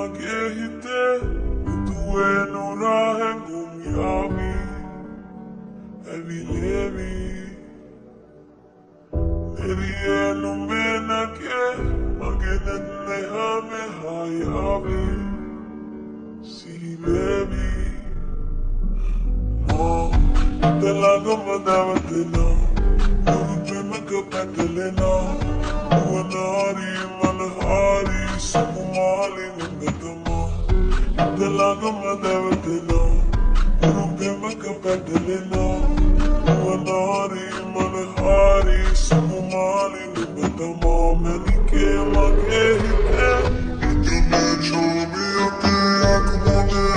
magehite Utueno rahen gumyami Evi levi Erieno menake Magenet nehame hayavi Si levi No Delago madavatena Urupemaka patalena Uanari malahari Sumumali nangatama Delago madavatena Urupemaka patalena Uanari malahari Sumumali nangatama Melike magehite Itune chobi ate akmane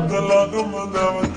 Delago madavatena